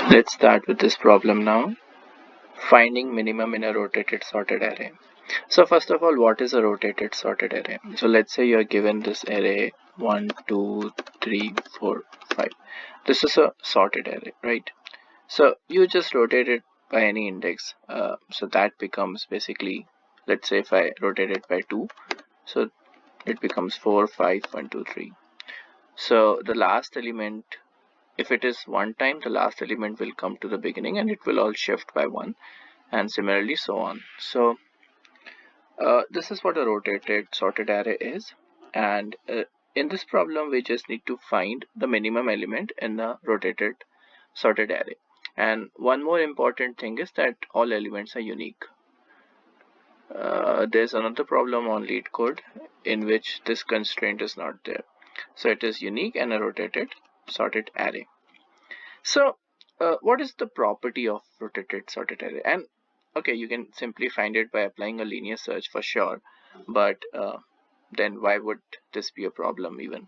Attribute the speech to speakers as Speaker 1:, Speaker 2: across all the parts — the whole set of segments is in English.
Speaker 1: Let's start with this problem now. Finding minimum in a rotated sorted array. So first of all, what is a rotated sorted array? So let's say you are given this array 1, 2, 3, 4, 5. This is a sorted array, right? So you just rotate it by any index. So that becomes basically, let's say if I rotate it by 2, so it becomes 4, 5, 1, 2, 3. So the last element, if it is one time, the last element will come to the beginning and it will all shift by 1, and similarly so on. So this is what a rotated sorted array is, and in this problem we just need to find the minimum element in the rotated sorted array. And one more important thing is that all elements are unique. There's another problem on LeetCode in which this constraint is not there, so it is unique and a rotated sorted array. So what is the property of rotated sorted array? And okay, you can simply find it by applying a linear search for sure, but then why would this be a problem even?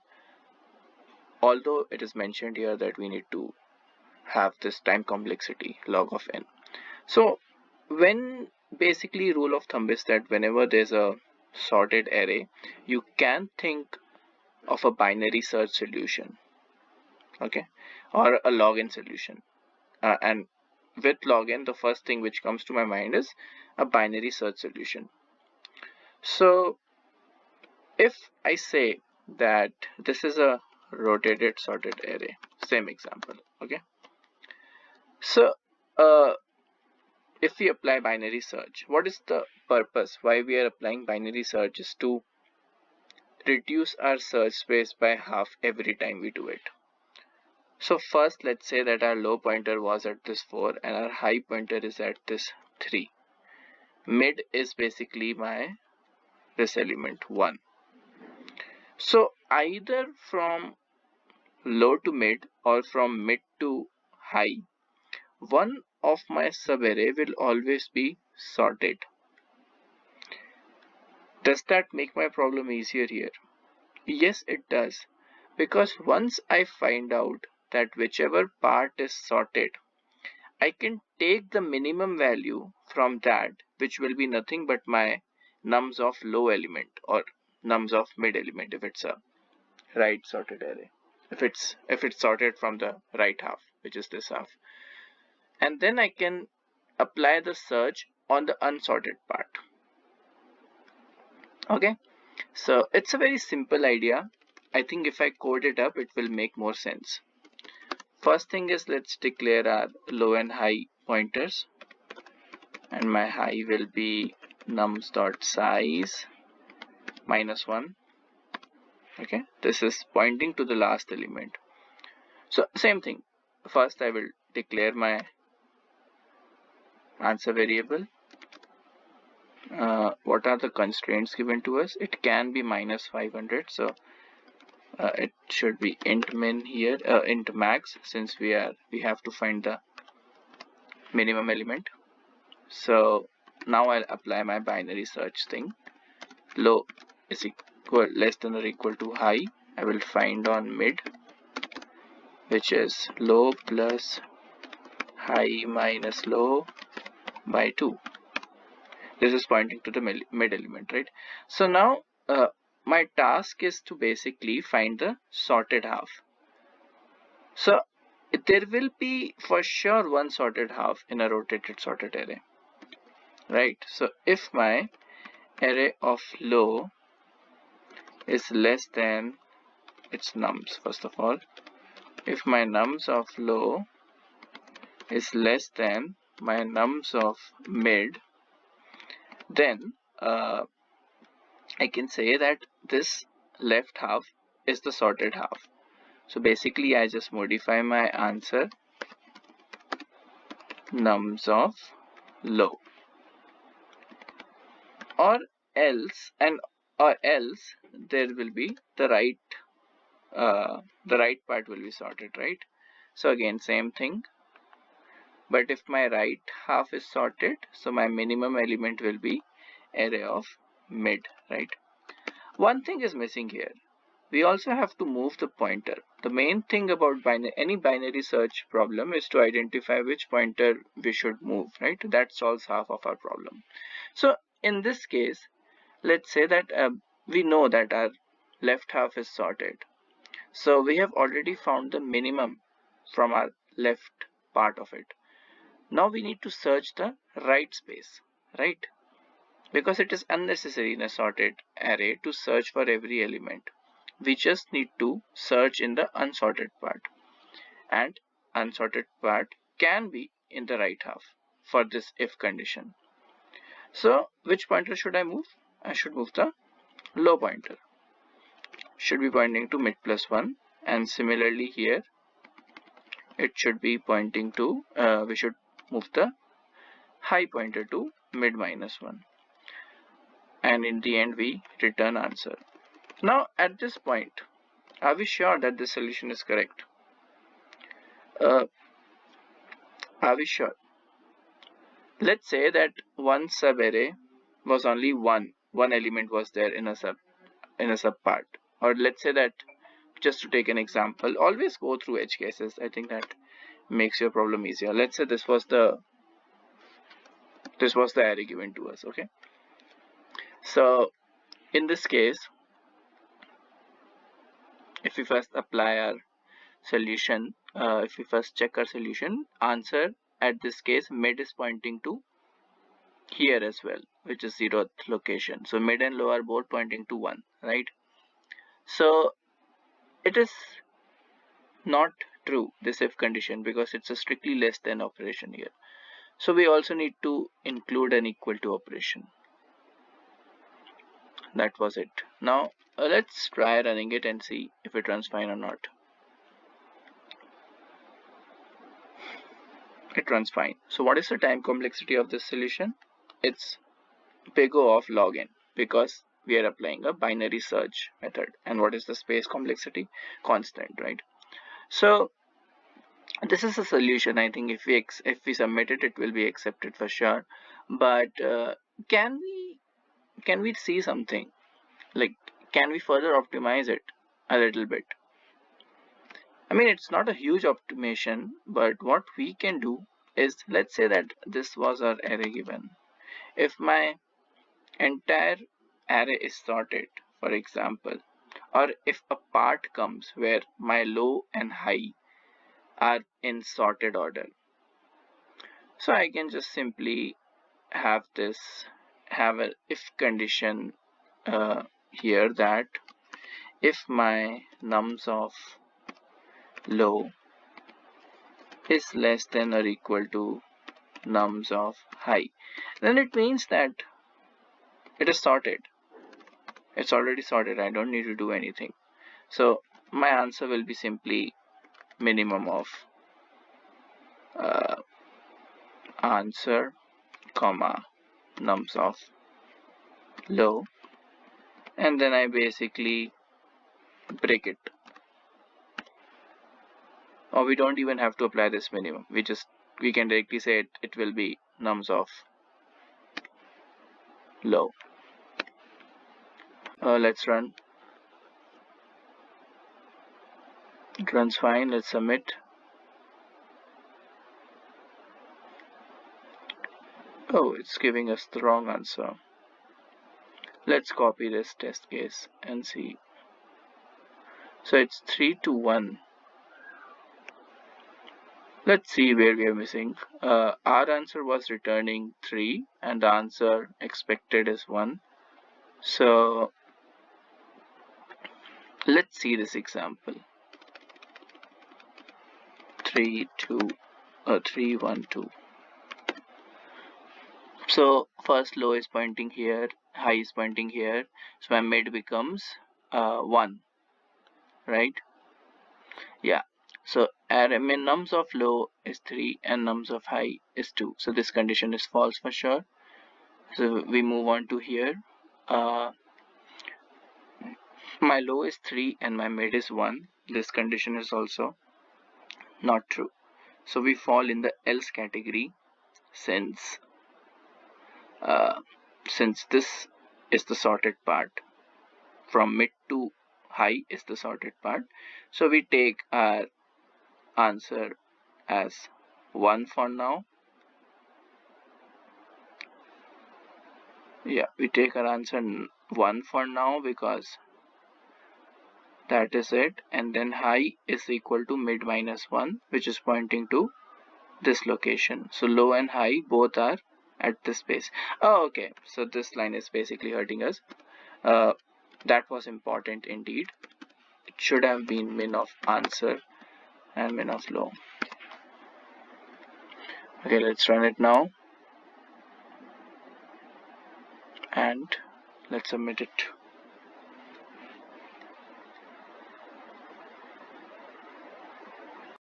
Speaker 1: Although it is mentioned here that we need to have this time complexity log of n. So when basically rule of thumb is that whenever there's a sorted array, you can think of a binary search solution, okay, or a log n solution. And with log n, the first thing which comes to my mind is a binary search solution. So if I say that this is a rotated sorted array, same example, okay. So if we apply binary search, what is the purpose? Why we are applying binary search is to reduce our search space by half every time we do it. So first, let's say that our low pointer was at this 4 and our high pointer is at this 3. Mid is basically this element 1. So either from low to mid or from mid to high, one of my subarray will always be sorted. Does that make my problem easier here? Yes, it does. Because once I find out that whichever part is sorted, I can take the minimum value from that, which will be nothing but my nums of low element or nums of mid element if it's a right sorted array. If it's sorted from the right half, which is this half. And then I can apply the search on the unsorted part. Okay, so it's a very simple idea. I think if I code it up, it will make more sense. First thing is, let's declare our low and high pointers, and my high will be nums.size -1. Okay, this is pointing to the last element. So same thing, first I will declare my answer variable. What are the constraints given to us? It can be -500, so it should be int min here, int max, since we have to find the minimum element. So now I'll apply my binary search thing. Low is equal less than or equal to high. I will find on mid, which is low plus high minus low by 2. This is pointing to the mid element, right? So now my task is to basically find the sorted half. So there will be for sure one sorted half in a rotated sorted array, right? So if my array of low is less than its nums, first of all, if my nums of low is less than my nums of mid, then I can say that this left half is the sorted half. So basically I just modify my answer nums of low, or else there will be the right part will be sorted, right? So again, same thing, but if my right half is sorted, so my minimum element will be array of mid, right? One thing is missing here. we also have to move the pointer. The main thing about any binary search problem is to identify which pointer we should move, right? That solves half of our problem. So in this case, let's say that we know that our left half is sorted. So we have already found the minimum from our left part of it. Now we need to search the right space, right? Because it is unnecessary in a sorted array to search for every element. We just need to search in the unsorted part, and unsorted part can be in the right half for this if condition. So which pointer should I move? I should move the low pointer. Should be pointing to mid plus 1, and similarly here it should be pointing to, we should move the high pointer to mid minus 1, and in the end we return answer. Now at this point, are we sure that the solution is correct? Are we sure? Let's say that one sub array was only one element was there in a sub part, or let's say that, just to take an example, always go through edge cases. I think that makes your problem easier. Let's say this was the array given to us. Okay, so in this case, if we first apply our solution, if we first check our solution, answer at this case mid is pointing to here as well, which is 0th location. So mid and low are both pointing to 1, right? So it is not true, this if condition, because it's a strictly less than operation here. So we also need to include an equal to operation. That was it. Now let's try running it and see if it runs fine or not. It runs fine. So what is the time complexity of this solution? It's big O of log n, because we are applying a binary search method. And what is the space complexity? Constant, right? So this is a solution. I think if we submit it, it will be accepted for sure. But can we see something, like, can we further optimize it a little bit? I mean, it's not a huge optimization, but what we can do is, let's say that this was our array given. If my entire array is sorted, for example, or if a part comes where my low and high are in sorted order, so I can just simply have an if condition here, that if my nums of low is less than or equal to nums of high, then it means that it is sorted. It's already sorted. I don't need to do anything. So my answer will be simply minimum of answer comma nums of low, and then I basically break it. Or we don't even have to apply this minimum. We can directly say it will be nums of low. Let's run. It runs fine. Let's submit. Oh, it's giving us the wrong answer. Let's copy this test case and see. So it's 3 to 1. Let's see where we are missing. Our answer was returning 3 and the answer expected is 1. So let's see this example. 3 1 2. So first low is pointing here, high is pointing here, so my mid becomes 1, right? Yeah. So nums of low is 3 and nums of high is 2. So this condition is false for sure. So we move on to here. My low is 3 and my mid is 1. This condition is also not true. So we fall in the else category, since this is the sorted part from mid to high is the sorted part. So we take our answer as 1 for now. Yeah, we take our answer 1 for now because that is it, and then high is equal to mid minus 1, which is pointing to this location. So low and high both are at this space. Oh, okay, so this line is basically hurting us. That was important indeed. It should have been min of answer and min of low. Okay, let's run it now and let's submit it.